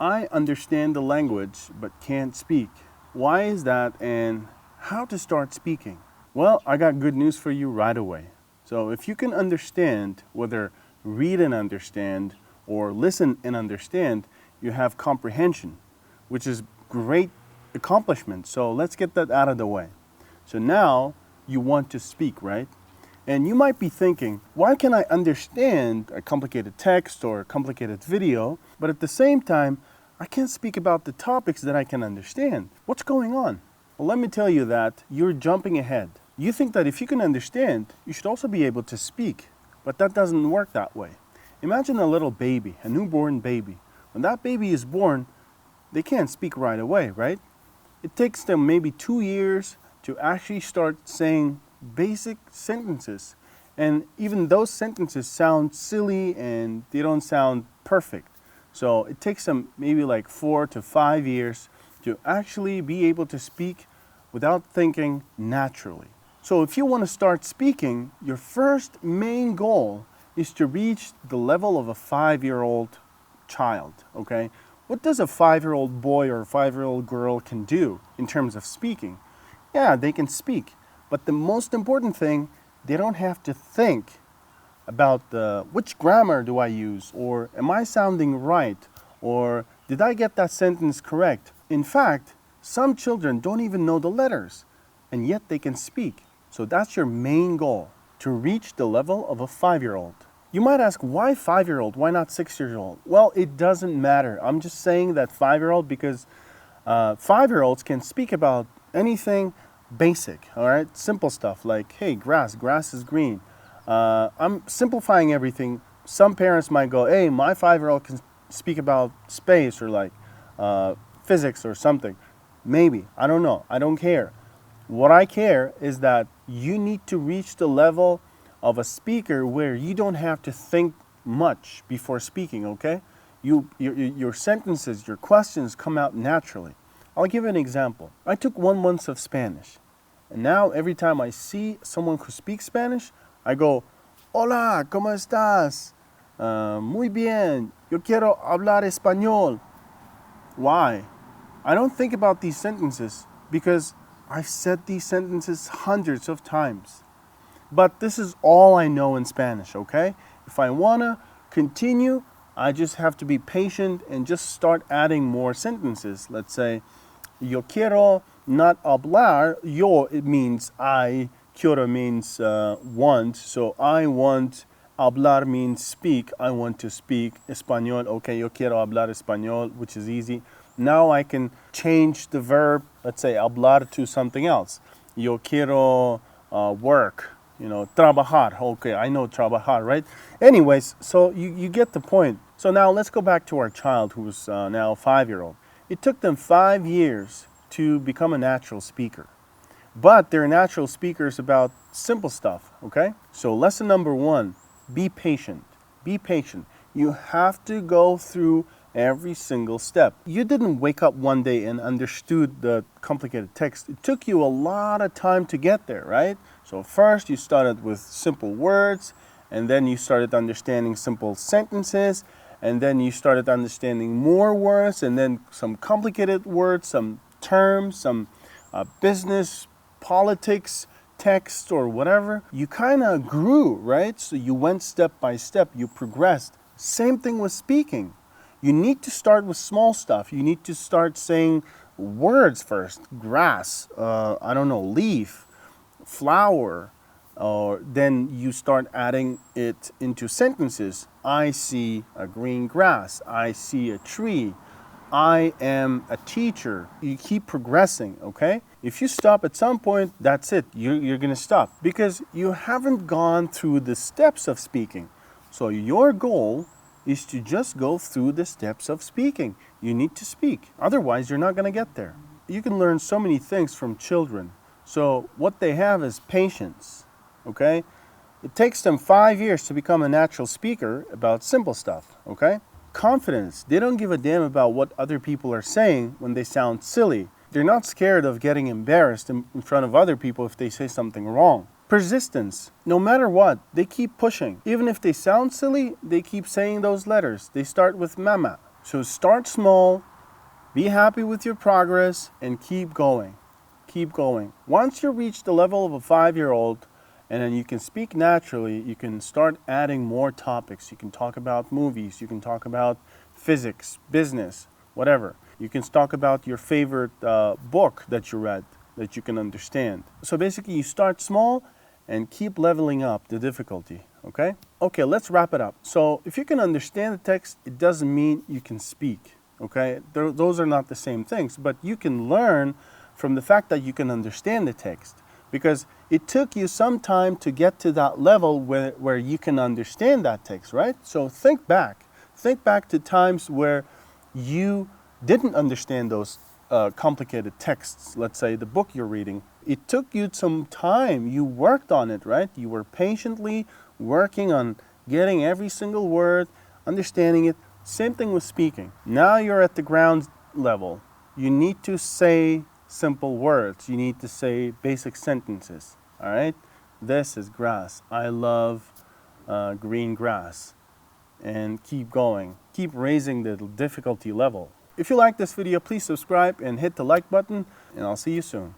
I understand the language but can't speak. Why is that, and how to start speaking? Well, I got good news for you right away. So if you can understand, whether read and understand or listen and understand, you have comprehension, which is great accomplishment. So let's get that out of the way. So now you want to speak, right? And you might be thinking, why can I understand a complicated text or a complicated video, but at the same time, I can't speak about the topics that I can understand? What's going on? Well, let me tell you that you're jumping ahead. You think that if you can understand, you should also be able to speak, but that doesn't work that way. Imagine a little baby, a newborn baby. When that baby is born, they can't speak right away, right? It takes them maybe 2 years to actually start saying basic sentences. And even those sentences sound silly and they don't sound perfect. So it takes them maybe like 4 to 5 years to actually be able to speak without thinking naturally. So if you want to start speaking, your first main goal is to reach the level of a 5-year-old child, okay? What does a 5-year-old boy or a 5-year-old girl can do in terms of speaking? Yeah, they can speak. But the most important thing, they don't have to think about which grammar do I use, or am I sounding right, or did I get that sentence correct? In fact, some children don't even know the letters, and yet they can speak. So that's your main goal, to reach the level of a 5-year-old. You might ask, why 5-year-old? Why not 6-year-old? Well, it doesn't matter. I'm just saying that 5-year-old because 5-year-olds can speak about anything basic, all right? Simple stuff like, hey, grass is green. I'm simplifying everything. Some parents might go, hey, my 5-year-old can speak about space or like physics or something. Maybe, I don't know, I don't care. What I care is that you need to reach the level of a speaker where you don't have to think much before speaking, okay? Your sentences, your questions come out naturally. I'll give you an example. I took 1 month of Spanish. And now every time I see someone who speaks Spanish, I go, hola, ¿cómo estás? Muy bien, yo quiero hablar español. Why? I don't think about these sentences because I've said these sentences hundreds of times. But this is all I know in Spanish, okay? If I want to continue, I just have to be patient and just start adding more sentences. Let's say, yo quiero not hablar. Yo, it means I. Quiero means want. So I want. Hablar means speak. I want to speak español. Okay, yo quiero hablar español, which is easy. Now I can change the verb, let's say hablar, to something else. Yo quiero work. Trabajar. Okay, I know trabajar, right? Anyways, so you get the point. So now let's go back to our child who's now a 5-year-old. It took them 5 years to become a natural speaker. But they're natural speakers about simple stuff, okay? So lesson number 1, be patient. Be patient. You have to go through every single step. You didn't wake up one day and understood the complicated text. It took you a lot of time to get there, right? So first you started with simple words, and then you started understanding simple sentences, and then you started understanding more words, and then some complicated words, some terms, some business, politics, text, or whatever. You kind of grew, right? So you went step by step, you progressed. Same thing with speaking. You need to start with small stuff. You need to start saying words first. Grass, leaf, flower, or then you start adding it into sentences. I see a green grass. I see a tree. I am a teacher. You keep progressing, okay? If you stop at some point, that's it. You're going to stop because you haven't gone through the steps of speaking. So your goal is to just go through the steps of speaking. You need to speak. Otherwise, you're not going to get there. You can learn so many things from children. So what they have is patience, okay? It takes them 5 years to become a natural speaker about simple stuff, okay? Confidence. They don't give a damn about what other people are saying when they sound silly. They're not scared of getting embarrassed in front of other people if they say something wrong. Persistence. No matter what, they keep pushing. Even if they sound silly, they keep saying those letters. They start with mama. So start small, be happy with your progress, and keep going. Keep going. Once you reach the level of a 5-year-old, and then you can speak naturally, you can start adding more topics. You can talk about movies, you can talk about physics, business, whatever. You can talk about your favorite book that you read that you can understand. So basically, you start small and keep leveling up the difficulty, okay? Okay, let's wrap it up. So if you can understand the text, it doesn't mean you can speak, okay? Those are not the same things, but you can learn from the fact that you can understand the text, because it took you some time to get to that level where you can understand that text, right? So think back to times where you didn't understand those complicated texts. Let's say the book you're reading. It took you some time. You worked on it, right? You were patiently working on getting every single word, understanding it. Same thing with speaking. Now you're at the ground level. You need to say simple words. You need to say basic sentences, all right? This is grass. I love green grass. And keep going. Keep raising the difficulty level. If you like this video, please subscribe and hit the like button, and I'll see you soon.